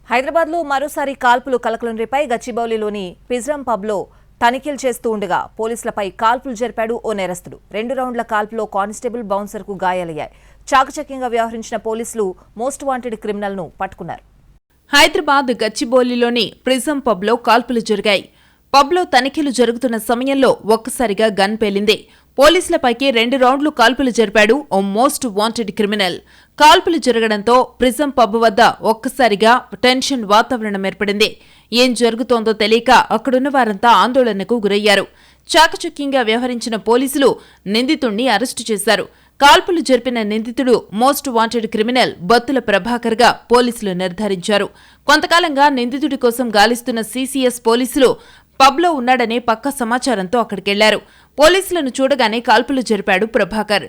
హైదరాబాద్లో మరోసారి కాల్పులు కలకలం రేపై గచ్చిబౌలిలోని పిజ్రం పబ్లో తనిఖీలు చేస్తూ ఉండగా పోలీసులపై కాల్పులు జరిపాడు ఓ నేరస్తుడు. 2 రౌండ్ల కాల్పులో కానిస్టేబుల్ బౌన్సర్కు గాయాలయ్యాయి. చాకచక్యంగా వ్యవహరించిన పోలీసులు మోస్ట్ వాంటెడ్ క్రిమినల్ను పట్టుకున్నారు. హైదరాబాద్ గచ్చిబౌలిలోని ప్రిజం పబ్లో కాల్పులు జరిగాయి. పబ్లో తనిఖీలు జరుగుతున్న సమయంలో ఒక్కసారిగా గన్ పేలింది. పోలీసులపైకి 2 రౌండ్లు కాల్పులు జరిపాడు ఓ మోస్ట్ వాంటెడ్ క్రిమినల్. కాల్పులు జరగడంతో ప్రిజం పబ్ వద్ద ఒక్కసారిగా టెన్షన్ వాతావరణం ఏర్పడింది. ఏం జరుగుతోందో తెలియక అక్కడున్న వారంతా ఆందోళనకు గురయ్యారు. చాకచక్యంగా వ్యవహరించిన పోలీసులు నిందితుణ్ణి అరెస్టు చేశారు. కాల్పులు జరిపిన నిందితుడు మోస్ట్ వాంటెడ్ క్రిమినల్ బత్తుల ప్రభాకర్గా పోలీసులు నిర్ధారించారు. కొంతకాలంగా నిందితుడి కోసం గాలిస్తున్న సీసీఎస్ పోలీసులు పబ్లో ఉన్నాడనే పక్కా సమాచారంతో అక్కడికెళ్లారు. పోలీసులను చూడగానే కాల్పులు జరిపాడు ప్రభాకర్.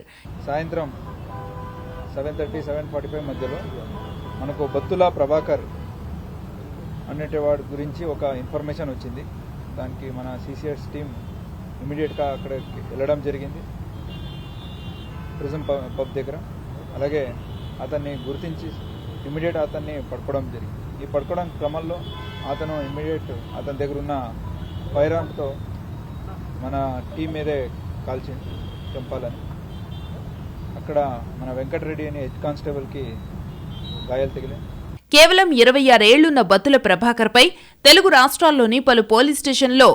సాయంత్రం 7:30-7:45 మధ్యలో మనకు బత్తుల ప్రభాకర్ అనేటివాడి గురించి ఒక ఇన్ఫర్మేషన్ వచ్చింది. దానికి మన సీసీఎస్ టీం ఇమీడియట్గా అక్కడికి వెళ్ళడం జరిగింది, ప్రిజం పబ్ దగ్గర. అలాగే అతన్ని గుర్తించి ఇమీడియట్ అతన్ని పట్టుకోవడం జరిగింది. ఈ పట్టుకోవడం క్రమంలో అతను ఇమీడియట్ అతని దగ్గర ఉన్న ఫైర్ ఆర్మ్తో మన టీం మీదే కాల్చింది చంపాలని. అక్కడ మన వెంకటరెడ్డి అనే హెడ్ కానిస్టేబుల్కి గాయాలు తగిలాయి. కేవలం 26 ఏళ్లున్న బత్తుల ప్రభాకర్పై తెలుగు రాష్ట్రాల్లోని పలు పోలీస్ స్టేషన్లో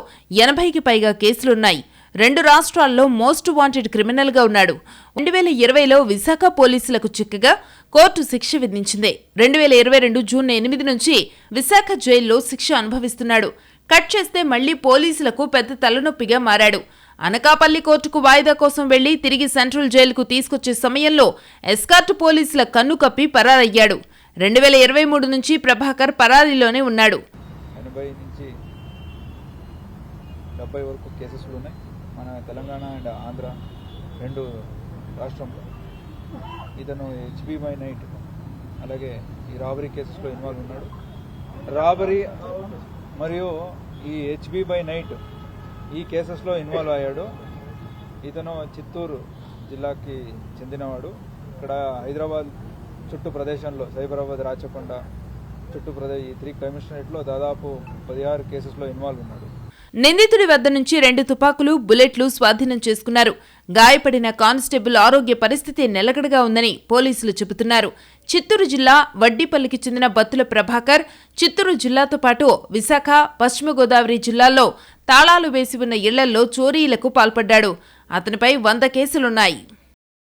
80కి పైగా కేసులున్నాయి. 2 రాష్ట్రాల్లో మోస్ట్ వాంటెడ్ క్రిమినల్గా ఉన్నాడు. 2020లో విశాఖ పోలీసులకు చిక్కగా కోర్టు శిక్ష విధించింది. 2022 జూన్ 8 నుంచి విశాఖ జైల్లో శిక్ష అనుభవిస్తున్నాడు. కట్ చేస్తే మళ్లీ పోలీసులకు పెద్ద తలనొప్పిగా మారాడు. అనకాపల్లి కోర్టుకు వాయిదా కోసం వెళ్లి తిరిగి సెంట్రల్ జైలుకు తీసుకొచ్చే సమయంలో ఎస్కార్ట్ పోలీసుల కన్ను కప్పి పరారయ్యాడు. 2023 నుంచి ప్రభాకర్ పరారీలోనే ఉన్నాడు. 80 నుంచి 70 వరకు కేసెస్లు ఉన్నాయి మన తెలంగాణ అండ్ ఆంధ్ర 2 రాష్ట్రంలో. ఇతను హెచ్బీ బై నైట్ అలాగే ఈ రాబరీ కేసెస్లో ఇన్వాల్వ్ ఉన్నాడు. రాబరీ మరియు ఈ హెచ్బీ బై నైట్ ఈ కేసెస్లో ఇన్వాల్వ్ అయ్యాడు. ఇతను చిత్తూరు జిల్లాకి చెందినవాడు. ఇక్కడ హైదరాబాద్ చుట్టూ ప్రదేశంలో సైబరాబాద్, రాచకొండ చుట్టూ ప్రదేశ్ ఈ 3 కమిషనరేట్లో దాదాపు 16 కేసెస్లో ఇన్వాల్వ్ ఉన్నాడు. నిందితుడి వద్ద నుంచి 2 తుపాకులు, బుల్లెట్లు స్వాధీనం చేసుకున్నారు. గాయపడిన కానిస్టేబుల్ ఆరోగ్య పరిస్థితి నిలకడగా ఉందని పోలీసులు చెబుతున్నారు. చిత్తూరు జిల్లా వడ్డీపల్లికి చెందిన బత్తుల ప్రభాకర్ చిత్తూరు జిల్లాతో పాటు విశాఖ, పశ్చిమ గోదావరి జిల్లాల్లో తాళాలు వేసి ఉన్న ఇళ్లల్లో చోరీలకు పాల్పడ్డాడు. అతనిపై 100 కేసులున్నాయి.